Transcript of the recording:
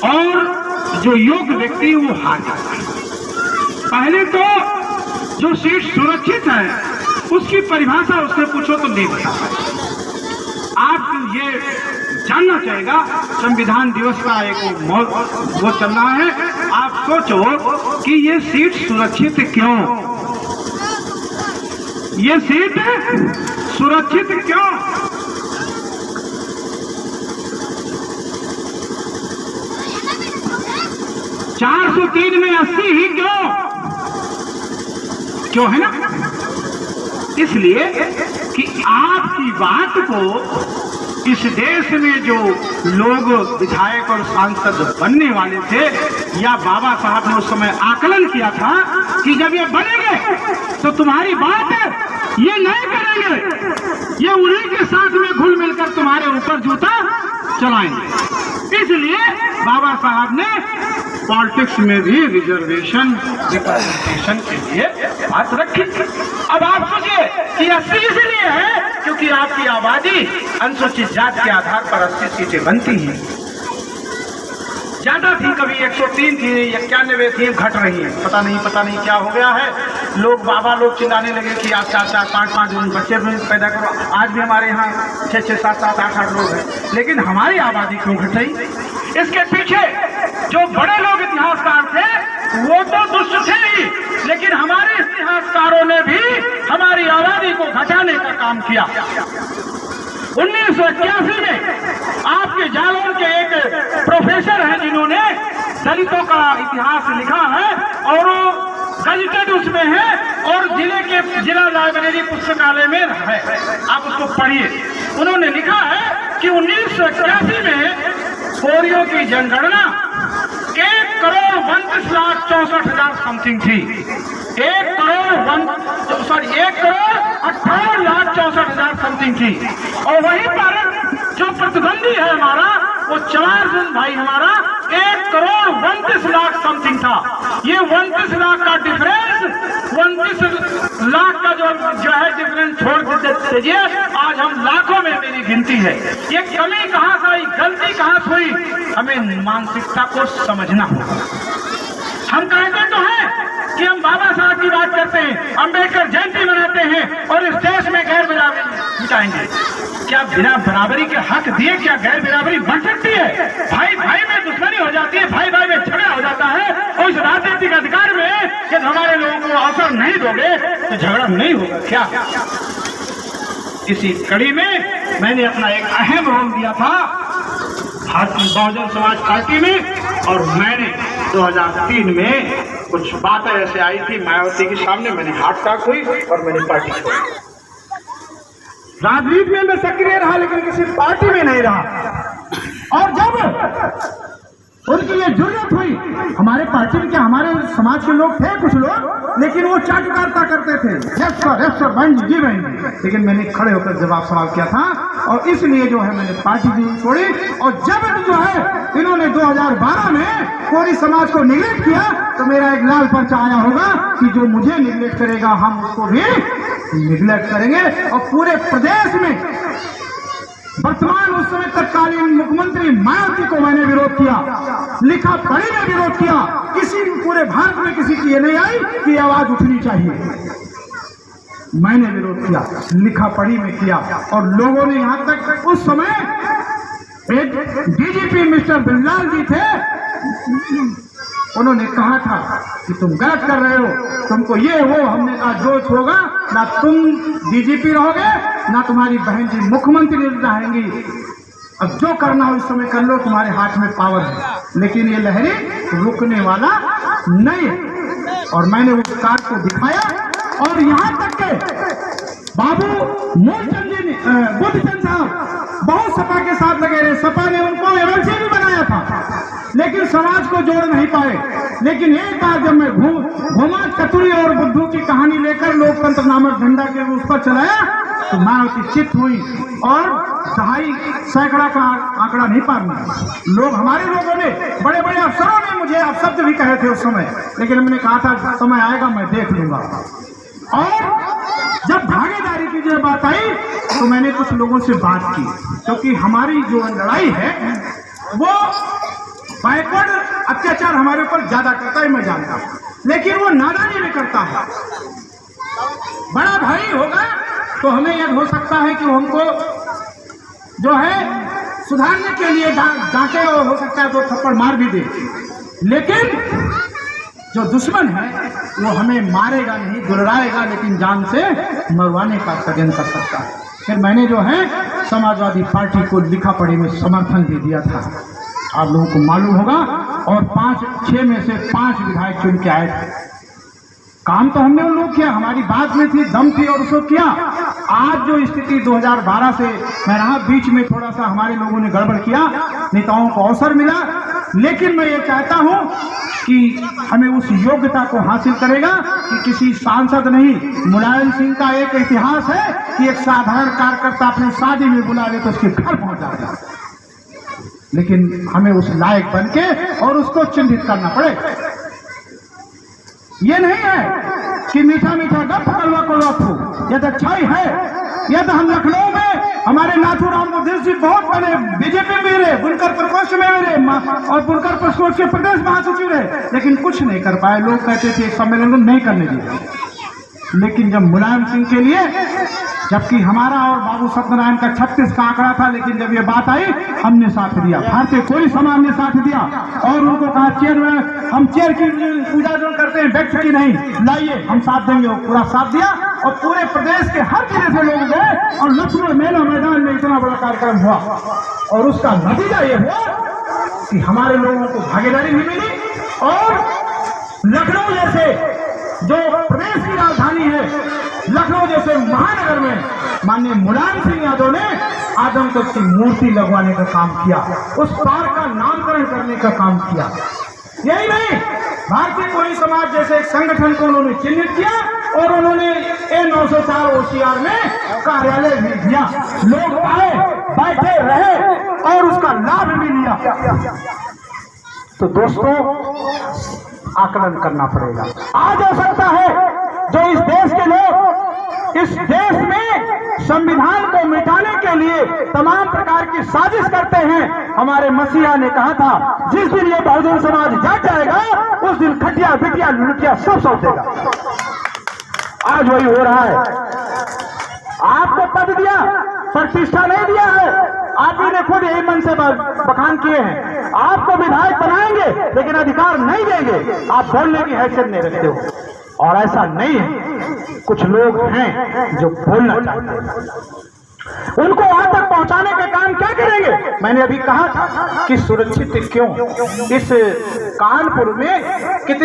और जो योग्य व्यक्ति वो हार जाता है। पहले तो जो सीट सुरक्षित है उसकी परिभाषा उससे पूछो तो नहीं बता पाए। आप ये जानना चाहेगा, संविधान दिवस का एक वो चल रहा है, आप सोचो कि ये सीट सुरक्षित क्यों, ये सीट सुरक्षित क्यों? चार 403 में 80 ही क्यों है ना? इसलिए कि आपकी बात को इस देश में जो लोग विधायक और सांसद बनने वाले थे, या बाबा साहब ने उस समय आकलन किया था कि जब ये बनेंगे तो तुम्हारी बात ये नहीं करेंगे, ये उन्हीं के साथ में घुल मिलकर तुम्हारे ऊपर जूता चलाएंगे। इसलिए बाबा साहब ने पॉलिटिक्स में भी रिजर्वेशन रिप्रेजेंटेशन के लिए बात रखी। अब आप सोचिए कि 80 इसलिए है क्योंकि आपकी आबादी अनुसूचित जाति के आधार पर 80 सीटें बनती हैं। ज्यादा थी, कभी 103 थी, 91 थी, घट रही है, पता नहीं क्या हो गया है। लोग बाबा लोग चिल्लाने लगे कि आप 4-4, 5-5 बच्चे पैदा करो। आज भी हमारे यहाँ 6-6, 7-7, 8-8 लोग हैं, लेकिन हमारी आबादी क्यों घट रही? इसके पीछे जो बड़े लोग इतिहासकार थे वो तो दुष्ट थे ही, लेकिन हमारे इतिहासकारों ने भी हमारी आबादी को घटाने का काम किया। 1981 में आपके जालौन के एक प्रोफेसर हैं जिन्होंने दलितों का इतिहास लिखा है और वो गजटेड उसमें है और जिला लाइब्रेरी पुस्तकालय में है, आप उसको पढ़िए। उन्होंने लिखा है कि 1981 में कोरियों की जनगणना 1,29,64,000 समथिंग थी। 1,18,64,000 समथिंग थी। और वहीं पर जो प्रतिद्वंदी है हमारा, वो चवारचंद भाई हमारा 1,29,00,000 समथिंग था। ये 29 लाख का डिफरेंस, 29 लाख का जो है डिफरेंस छोड़ दीजिए, आज हम लाखों में मेरी गिनती है। ये कमी कहाँ से आई, गलती कहाँ से हुई, हमें मानसिकता को समझना होगा। हम कहते तो हैं कि हम बाबा साहब की बात करते हैं, अम्बेडकर जयंती मनाते हैं और इस देश में गैर बराबरी मिटाएंगे। क्या बिना बराबरी के हक दिए क्या गैर बराबरी बन सकती है? भाई भाई में दुश्मनी हो जाती है, भाई भाई में झगड़ा हो जाता है, और इस राजनीतिक अधिकार में यदि हमारे लोगों को अवसर नहीं दोगे तो झगड़ा नहीं होगा क्या? इसी कड़ी में मैंने अपना एक अहम रोल दिया था भारतीय बहुजन समाज पार्टी में, और मैंने 2003 में कुछ बातें ऐसे आई थी मायावती के सामने, मैंने हाथ टाक हुई और मैंने पार्टी छोड़ी। राजनीति में मैं सक्रिय रहा लेकिन किसी पार्टी में नहीं रहा। और जब उनकी ये जरूरत हुई, हमारे पार्टी में क्या हमारे समाज के लोग थे कुछ लोग, लेकिन वो चाटुकारिता करते थे, यस सर बहन जी बहन, लेकिन मैंने खड़े होकर जवाब सवाल किया था और इसलिए जो है मैंने पार्टी छोड़ी। और जब जो है इन्होंने 2012 में कोरी समाज को निगलेक्ट किया तो मेरा एक लाल पर्चा आया होगा कि जो मुझे निगलेक्ट करेगा हम उसको भी निगलेक्ट करेंगे। और पूरे प्रदेश में वर्तमान उस समय तत्कालीन मुख्यमंत्री मायावती को मैंने विरोध किया, लिखा पढ़ी में विरोध किया। किसी पूरे भारत में किसी की ये नहीं आई कि आवाज उठनी चाहिए, मैंने विरोध किया, लिखा पढ़ी में किया। और लोगों ने यहां तक उस समय एक डीजीपी मिस्टर बिल्लाल जी थे, उन्होंने कहा था कि तुम गलत कर रहे हो, तुमको ये वो। हमने कहा जो होगा, ना तुम डीजीपी रहोगे ना तुम्हारी बहन जी मुख्यमंत्री रहेंगी। अब जो करना हो इस समय कर लो, तुम्हारे हाथ में पावर है। लेकिन ये लहरी रुकने वाला नहीं है। और मैंने उस कार्ड को दिखाया और यहाँ तक के बाबू मूलचंद जी बुद्धचंद साहब बहुत सपा के साथ लगे रहे, सपा ने उनको एमएलसी भी बनाया था, लेकिन समाज को जोड़ नहीं पाए। लेकिन एक बार जब मैं घुमा चतुरी और बुद्धू की कहानी लेकर लोकतंत्र नामक झंडा के उस पर चलाया तो मायावती चित हुई और 250 सैकड़ा का आंकड़ा नहीं पार मिला। लोग हमारे लोगों ने, बड़े बड़े अफसरों ने मुझे अपशब्द भी कहे थे उस समय, लेकिन मैंने कहा था समय आएगा मैं देख लूंगा। और जब भागीदारी की जो बात आई तो मैंने कुछ लोगों से बात की, क्योंकि हमारी जो लड़ाई है वो बैकवर्ड अत्याचार हमारे ऊपर ज्यादा करता है, मैं जानता हूँ, लेकिन वो नादानी में करता है। बड़ा भाई होगा तो हमें यह हो सकता है कि वो हमको जो है सुधारने के लिए डांटे और हो सकता है तो थप्पड़ मार भी दे, लेकिन जो दुश्मन है वो हमें मारेगा नहीं, दुलराएगा, लेकिन जान से मरवाने का षड्यंत्र कर सकता है। फिर मैंने जो है समाजवादी पार्टी को लिखा पढ़ी में समर्थन दे दिया था, आप लोगों को मालूम होगा, और 5-6 में से 5 विधायक चुन के आए थे। काम तो हमने उन लोग किया, हमारी बात में थी, दम थी और उसको किया। आज जो स्थिति 2012 से मैं रहा, बीच में थोड़ा सा हमारे लोगों ने गड़बड़ किया, नेताओं को अवसर मिला, लेकिन मैं ये चाहता हूं कि हमें उस योग्यता को हासिल करेगा कि किसी सांसद नहीं। मुलायम सिंह का एक इतिहास है कि एक साधारण कार्यकर्ता अपनी शादी में बुला ले तो उसके घर पहुंच जाता है, लेकिन हमें उस लायक बन के और उसको चिन्हित करना पड़े। ये नहीं है कि मीठा मीठा गप कलवा को लौटू, यह अच्छाई है। यह तो हम लखनऊ में हमारे नाथूराम मुदेश जी बहुत पहले बीजेपी में रहे, बुनकर प्रकोष्ठ में रहे और बुनकर प्रकोष्ठ के प्रदेश महासचिव रहे, लेकिन कुछ नहीं कर पाए। लोग कहते थे सम्मेलन नहीं करने दिया, लेकिन जब मुलायम सिंह के लिए, जबकि हमारा और बाबू सत्यनारायण का 36 का आंकड़ा था, लेकिन जब ये बात आई हमने साथ दिया, भारतीय कोई समाज ने साथ दिया और उनको कहा चेयर में हम चेयर की पूजा जो करते हैं व्यक्ति की नहीं, लाइए हम साथ देंगे। वो पूरा साथ दिया और पूरे प्रदेश के हर जिले से लोग गए और लक्ष्मण मेला मैदान में इतना बड़ा कार्यक्रम हुआ, और उसका नतीजा ये हुआ कि हमारे लोगों को भागीदारी भी मिली और लखनऊ जैसे जो प्रदेश की राजधानी है, लखनऊ जैसे महानगर में माननीय मुलायम सिंह यादव ने आदमकद की मूर्ति लगवाने का काम किया, उस पार्क का नामकरण करने का काम किया। यही नहीं, भारतीय कोई समाज जैसे एक संगठन को उन्होंने चिन्हित किया और उन्होंने A904 OCR में कार्यालय भी दिया। लोग आए, बैठे रहे और उसका लाभ भी लिया। तो दोस्तों, आकलन करना पड़ेगा। आज हो सकता है जो इस देश के लोग इस देश में संविधान को मिटाने के लिए तमाम प्रकार की साजिश करते हैं, हमारे मसीहा ने कहा था जिस दिन ये बहुजन समाज जाग जाएगा उस दिन खटिया बिटिया लुटिया सब सौंप देगा। आज वही हो रहा है। आपको पद दिया, प्रतिष्ठा नहीं दिया है, आप ही ने खुद यही मन से बखान किए हैं। आपको विधायक बनाएंगे लेकिन अधिकार नहीं देंगे, आप बोलने की हैसियत नहीं रखते हो। और ऐसा नहीं है, कुछ लोग हैं जो बोलना चाहते हैं, उनको वहां तक पहुंचाने का काम क्या करेंगे? मैंने अभी कहा था कि सुरक्षित क्यों, इस कानपुर में कितने